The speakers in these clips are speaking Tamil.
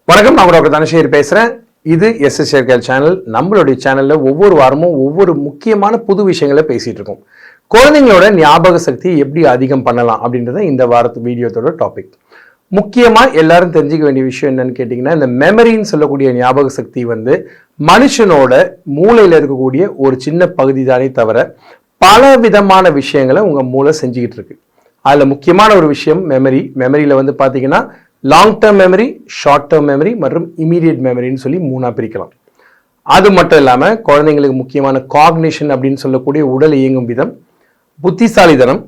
வணக்கம், நான் டாக்டர் தனசேகர் பேசுறேன். இது எஸ்எஸ்ஏர் சேனல். நம்மளுடைய சேனல்ல ஒவ்வொரு வாரமும் ஒவ்வொரு முக்கியமான புது விஷயங்களை பேசிட்டு இருக்கோம். குழந்தைங்களோட ஞாபக சக்தி எப்படி அதிகம் பண்ணலாம் அப்படின்றத இந்த வாரத்து வீடியோத்தோட டாபிக். முக்கியமா எல்லாரும் தெரிஞ்சுக்க வேண்டிய விஷயம் என்னன்னு கேட்டீங்கன்னா, இந்த மெமரின்னு சொல்லக்கூடிய ஞாபக சக்தி மனுஷனோட மூளையில இருக்கக்கூடிய ஒரு சின்ன பகுதி தானே தவிர பல விதமான விஷயங்களை உங்க மூளை செஞ்சுக்கிட்டு இருக்கு. அதுல முக்கியமான ஒரு விஷயம் மெமரியில பாத்தீங்கன்னா long term memory, short term memory மற்றும் இமீடியட் மெமரின்னு சொல்லி மூணா பிரிக்கலாம். அது மட்டும் இல்லாம குழந்தைங்களுக்கு முக்கியமான காக்னிஷன் அப்படின்னு சொல்லக்கூடிய உடல் இயங்கும் விதம், புத்திசாலித்தனம்,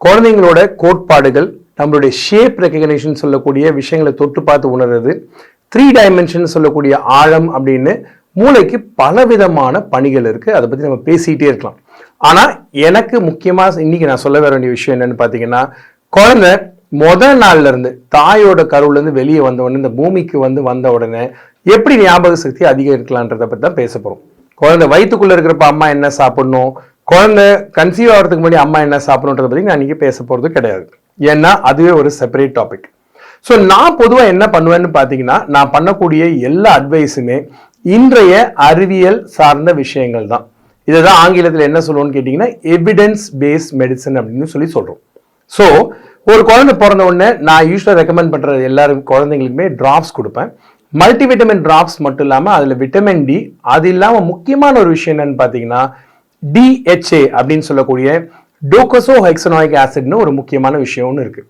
குழந்தைங்களோட கோட்பாடுகள், நம்மளுடைய ஷேப் ரெகக்னிஷன் சொல்லக்கூடிய விஷயங்களை தொட்டு பார்த்து உணர்றது, 3 டைமென்ஷன் சொல்லக்கூடிய ஆழம் அப்படின்னு மூளைக்கு பல விதமான பணிகள் இருக்கு. அதை பத்தி நம்ம பேசிக்கிட்டே இருக்கலாம். ஆனா எனக்கு முக்கியமா இன்னைக்கு நான் சொல்ல வேண்டிய விஷயம் என்னன்னு பாத்தீங்கன்னா, குழந்தை முதல் நாள்ல இருந்து தாயோட கருவுல இருந்து வெளியே வந்த உடனே இந்த பூமிக்கு வந்த உடனே எப்படி ஞாபக சக்தி அதிகரிக்கலான்றத பத்தி தான் பேச போறோம். குழந்தை வயிற்றுக்குள்ள இருக்கிறப்ப அம்மா என்ன சாப்பிடணும், குழந்தை கன்சீவ் ஆகிறதுக்கு முன்னாடி அம்மா என்ன சாப்பிடணுன்றத பத்தி நான் இன்னைக்கு பேச போறது கிடையாது. ஏன்னா அதுவே ஒரு செப்பரேட் டாபிக். ஸோ நான் பொதுவா என்ன பண்ணுவேன்னு பாத்தீங்கன்னா, நான் பண்ணக்கூடிய எல்லா அட்வைஸுமே இன்றைய அறிவியல் சார்ந்த விஷயங்கள் தான். இதுதான் ஆங்கிலத்தில் என்ன சொல்லுவோம்னு கேட்டீங்கன்னா எவிடன்ஸ் பேஸ்ட் மெடிசன் அப்படின்னு சொல்லி சொல்றோம். ஸோ ஒரு குழந்தை பிறந்த உடனே நான் யூஸ்வலாக ரெக்கமெண்ட் பண்றது எல்லாரும் குழந்தைங்களுக்குமே டிராப்ஸ் கொடுப்பேன். மல்டிவிட்டமின் டிராப்ஸ் மட்டும் இல்லாமல் அதுல விட்டமின் டி, அது இல்லாமல் முக்கியமான ஒரு விஷயம் என்னன்னு பார்த்தீங்கன்னா DHA அப்படின்னு சொல்லக்கூடிய டோகோசோஹெக்சனாயிக் ஆசிட்னு ஒரு முக்கியமான விஷயம்னு இருக்கு.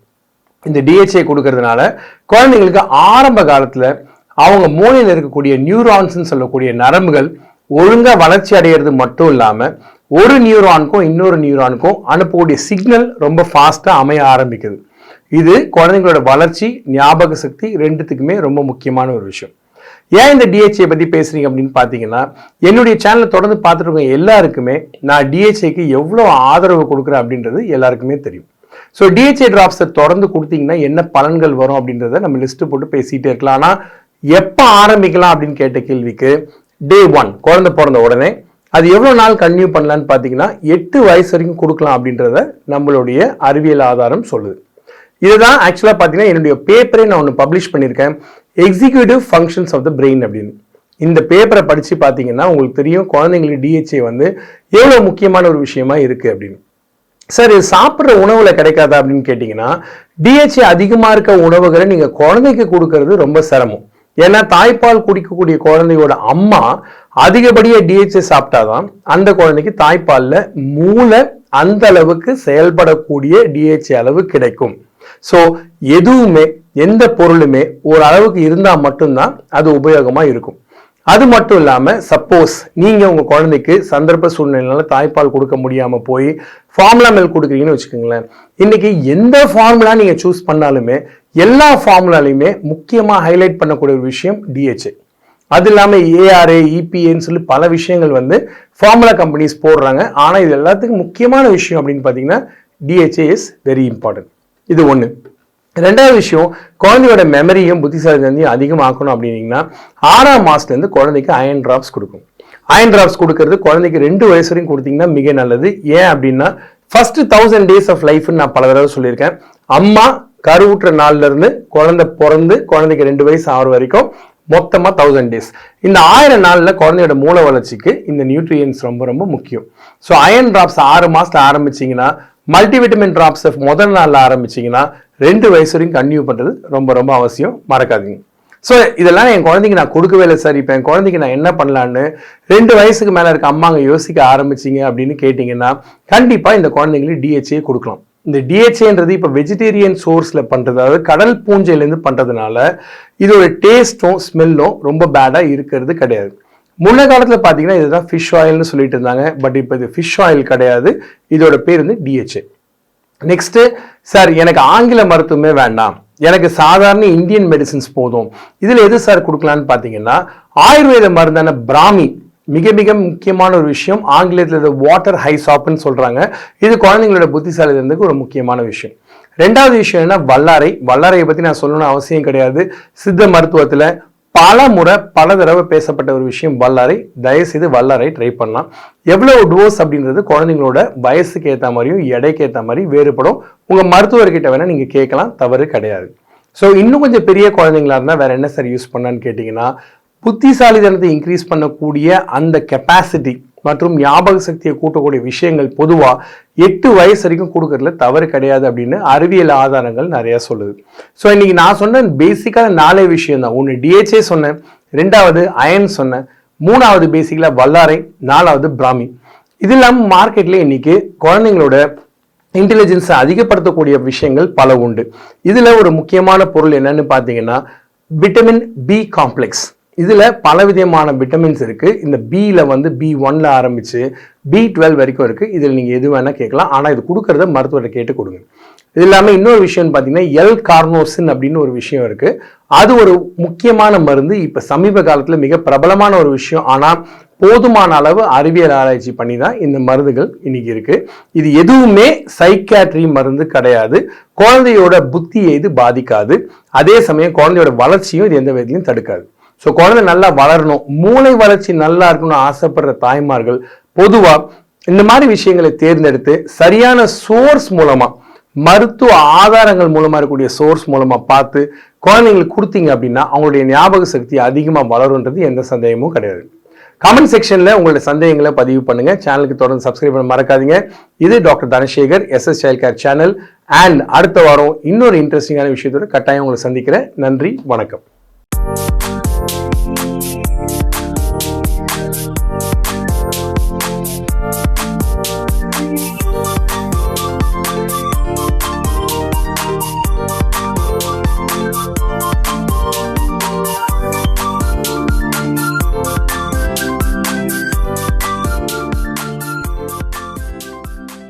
இந்த DHA கொடுக்கறதுனால குழந்தைங்களுக்கு ஆரம்ப காலத்துல அவங்க மூளையில் இருக்கக்கூடிய நியூரான்ஸ் சொல்லக்கூடிய நரம்புகள் ஒழுங்கா வளர்ச்சி அடைகிறது மட்டும் இல்லாம ஒரு நியூரானுக்கும் இன்னொரு நியூரானுக்கும் அனுப்பக்கூடிய சிக்னல் ரொம்ப ஃபாஸ்டா அமைய ஆரம்பிக்குது. இது குழந்தைங்களோட வளர்ச்சி, ஞாபக சக்தி ரெண்டுத்துக்குமே ரொம்ப முக்கியமான ஒரு விஷயம். ஏன் இந்த DHA பத்தி பேசுறீங்க அப்படின்னு பாத்தீங்கன்னா, என்னுடைய சேனலை தொடர்ந்து பார்த்துட்டு இருக்க எல்லாருக்குமே நான் DHAக்கு எவ்வளவு ஆதரவு கொடுக்குறேன் அப்படின்றது எல்லாருக்குமே தெரியும். ஸோ DHA டிராப்ஸை தொடர்ந்து கொடுத்தீங்கன்னா என்ன பலன்கள் வரும் அப்படின்றத நம்ம லிஸ்ட் போட்டு பேசிட்டே இருக்கலாம். ஆனா எப்ப ஆரம்பிக்கலாம் அப்படின்னு கேட்ட கேள்விக்கு Day 1 குழந்தை பிறந்த உடனே அது எவ்வளவு நாள் கன்டினியூ பண்ணலான்னு பாத்தீங்கன்னா 8 வயசு வரைக்கும் கொடுக்கலாம் அப்படின்றத நம்மளுடைய அறிவியல் ஆதாரம் சொல்லுது. இதுதான் ஆக்சுவலா பாத்தீங்கன்னா என்னுடைய பேப்பரை நான் ஒன்று பப்ளிஷ் பண்ணியிருக்கேன், executive functions of the brain அப்படின்னு. இந்த பேப்பரை படிச்சு பாத்தீங்கன்னா உங்களுக்கு தெரியும் குழந்தைங்களுக்கு DHA எவ்வளவு முக்கியமான ஒரு விஷயமா இருக்கு அப்படின்னு. சார் இது சாப்பிட்ற உணவுல கிடைக்காதா அப்படின்னு கேட்டீங்கன்னா, DHA அதிகமா இருக்க உணவுகளை நீங்க குழந்தைக்கு கொடுக்கறது ரொம்ப சிரமம். ஏன்னா தாய்ப்பால் குடிக்கக்கூடிய குழந்தையோட அம்மா அதிகப்படியா DHA சாப்பிட்டாதான் அந்த குழந்தைக்கு தாய்ப்பால்ல மூளை அந்த அளவுக்கு செயல்படக்கூடிய DHA அளவு கிடைக்கும். சோ எதுவுமே எந்த பொருளுமே ஒரு அளவுக்கு இருந்தா மட்டும்தான் அது உபயோகமா இருக்கும். அது மட்டும் இல்லாம சப்போஸ் நீங்க உங்க குழந்தைக்கு சந்தர்ப்ப சூழ்நிலையினால தாய்ப்பால் கொடுக்க முடியாம போய் ஃபார்முலா மில்க் கொடுக்குறீங்கன்னு வச்சுக்கோங்களேன். இன்னைக்கு எந்த ஃபார்முலா நீங்க சூஸ் பண்ணாலுமே எல்லா ஃபார்முலாலையுமே முக்கியமா ஹைலைட் பண்ணக்கூடிய ஒரு விஷயம் DHA. அது இல்லாம ARA, EPAன்னு சொல்லி பல விஷயங்கள் ஃபார்முலா கம்பெனிஸ் போடுறாங்க. ஆனா இது எல்லாத்துக்கும் முக்கியமான விஷயம் அப்படின்னு பாத்தீங்கன்னா DHA இஸ் வெரி இம்பார்ட்டன்ட். இது ஒண்ணு. ரெண்டாவது விஷயம், குழந்தையோட மெமரியும் புத்திசாலித்தனத்தையும் அதிகமாக்கணும் அப்படின்னீங்கன்னா 6ஆம் மாசத்துல இருந்து குழந்தைக்கு அயன் டிராப்ஸ் கொடுக்கும். அயன் டிராப்ஸ் கொடுக்கறது குழந்தைக்கு 2 வயசு வரைக்கும் கொடுத்தீங்கன்னா மிக நல்லது. ஏன் அப்படின்னா ஃபர்ஸ்ட் 1000 days ஆஃப் லைஃப் நான் பல தடவை சொல்லியிருக்கேன். அம்மா கருவுற்ற நாள்ல இருந்து குழந்தை பிறந்து குழந்தைக்கு 2 வயசு ஆகிற வரைக்கும் மொத்தமா 1000 days. இந்த 1000 நாள்ல குழந்தையோட மூளை வளர்ச்சிக்கு இந்த நியூட்ரியன்ஸ் ரொம்ப ரொம்ப முக்கியம். ஸோ அயன் டிராப்ஸ் 6 மாசத்துல ஆரம்பிச்சீங்கன்னா, மல்டிவிட்டமின் டிராப்ஸ் முதல் நாள்ல ஆரம்பிச்சீங்கன்னா 2 வயசு வரைக்கும் கன்டினியூ பண்றது ரொம்ப ரொம்ப அவசியம், மறக்காதீங்க. ஸோ இதெல்லாம் என் குழந்தைக்கு நான் கொடுக்கவே இல்லை சார், இப்போ என் குழந்தைக்கு நான் என்ன பண்ணலான்னு 2 வயசுக்கு மேல இருக்க அம்மாங்க யோசிக்க ஆரம்பிச்சிங்க அப்படின்னு கேட்டீங்கன்னா கண்டிப்பா இந்த குழந்தைங்களுக்கு DHA கொடுக்கலாம். இந்த DHAன்றது இப்போ வெஜிடேரியன் சோர்ஸ்ல பண்றது, அதாவது கடல் பூஞ்சையிலேருந்து பண்றதுனால இதோட டேஸ்டும் ஸ்மெல்லும் ரொம்ப பேடா இருக்கிறது கிடையாது. முன்ன காலத்துல பாத்தீங்கன்னா இதுதான் ஃபிஷ் ஆயில்னு சொல்லிட்டு இருந்தாங்க. பட் இப்போ இது ஃபிஷ் ஆயில் கிடையாது, இதோட பேர் DHA. நெக்ஸ்ட், சார் எனக்கு ஆங்கில மருத்துவமே வேண்டாம், எனக்கு சாதாரண இந்தியன் மெடிசின்ஸ் போதும், இதுல எது சார் கொடுக்கலான்னு பாத்தீங்கன்னா ஆயுர்வேத மருந்தான பிராமி மிக மிக முக்கியமான ஒரு விஷயம். ஆங்கிலத்தில் வாட்டர் ஹைசாப்னு சொல்றாங்க. இது குழந்தைங்களோட புத்திசாலித்தனத்துக்கு ஒரு முக்கியமான விஷயம். ரெண்டாவது விஷயம் என்ன, வல்லாரையை பத்தி நான் சொல்லணும்னு அவசியம் கிடையாது. சித்த மருத்துவத்துல பல தடவை பேசப்பட்ட ஒரு விஷயம் வல்லாரை. தயவுசெய்து வல்லாரை ட்ரை பண்ணலாம். எவ்வளவு டோஸ் அப்படின்றது குழந்தைங்களோட வயசுக்கு ஏற்ற மாதிரியும் எடைக்கு ஏற்ற மாதிரி வேறுபடும். உங்க மருத்துவர்கிட்ட வேணா நீங்க கேட்கலாம், தவறு கிடையாது. ஸோ இன்னும் கொஞ்சம் பெரிய குழந்தைங்களா இருந்தால் வேற என்ன சார் யூஸ் பண்ணான்னு கேட்டிங்கன்னா, புத்திசாலித்தனத்தை இன்க்ரீஸ் பண்ணக்கூடிய அந்த கெப்பாசிட்டி மற்றும் ஞாபக சக்தியை கூட்டக்கூடிய விஷயங்கள் பொதுவாக 8 வயசு வரைக்கும் கொடுக்கறதுல தவறு கிடையாது அப்படின்னு அறிவியல் ஆதாரங்கள் நிறைய சொல்லுது. ஸோ இன்னைக்கு நான் சொன்ன பேசிக்கான 4 விஷயம் தான். ஒன்று டிஹெச்ஏ சொன்னேன், 2வது அயன் சொன்னேன், 3வது பேசிக்கலா வல்லாரை, 4வது பிராமி. இது இல்லாமல் மார்க்கெட்ல இன்னைக்கு குழந்தைங்களோட இன்டெலிஜென்ஸை அதிகப்படுத்தக்கூடிய விஷயங்கள் பல உண்டு. இதுல ஒரு முக்கியமான பொருள் என்னன்னு பார்த்தீங்கன்னா விட்டமின் பி காம்ப்ளெக்ஸ். இதுல பல விதமான விட்டமின்ஸ் இருக்கு. இந்த பில வந்து B1ல ஆரம்பிச்சு B12 வரைக்கும் இருக்கு. இதில் நீங்க எது வேணா கேட்கலாம். ஆனா இது கொடுக்கறத மருத்துவரை கேட்டு கொடுங்க. இது இல்லாம இன்னொரு விஷயம் பார்த்தீங்கன்னா L-கார்னோசின் அப்படின்னு ஒரு விஷயம் இருக்கு. அது ஒரு முக்கியமான மருந்து. இப்ப சமீப காலத்துல மிக பிரபலமான ஒரு விஷயம். ஆனா போதுமான அளவு அறிவியல் ஆராய்ச்சி பண்ணி தான் இந்த மருந்துகள் இன்னைக்கு இருக்கு. இது எதுவுமே சைக்காட்ரி மருந்து கிடையாது. குழந்தையோட புத்தியை இது பாதிக்காது. அதே சமயம் குழந்தையோட வளர்ச்சியும் இது எந்த விதத்திலையும் தடுக்காது. ஸோ குழந்தை நல்லா வளரணும், மூளை வளர்ச்சி நல்லா இருக்கணும்னு ஆசைப்படுற தாய்மார்கள் பொதுவா இந்த மாதிரி விஷயங்களை தேர்ந்தெடுத்து சரியான சோர்ஸ் மூலமா, மருத்துவ ஆதாரங்கள் மூலமா இருக்கக்கூடிய சோர்ஸ் மூலமா பார்த்து குழந்தைங்களுக்கு கொடுத்தீங்க அப்படின்னா அவங்களுடைய ஞாபக சக்தி அதிகமா வளரும்ன்றது எந்த சந்தேகமும் கிடையாது. கமெண்ட் செக்ஷன்ல உங்களுடைய சந்தேகங்களை பதிவு பண்ணுங்க. சேனலுக்கு தொடர்ந்து சப்ஸ்கிரைப் பண்ண மறக்காதீங்க. இது doctor Dhanasekar, SS child care channel. And அடுத்த வாரம் இன்னொரு இன்ட்ரெஸ்டிங்கான விஷயத்தோட கட்டாயம் உங்களை சந்திக்கிறேன். நன்றி, வணக்கம்.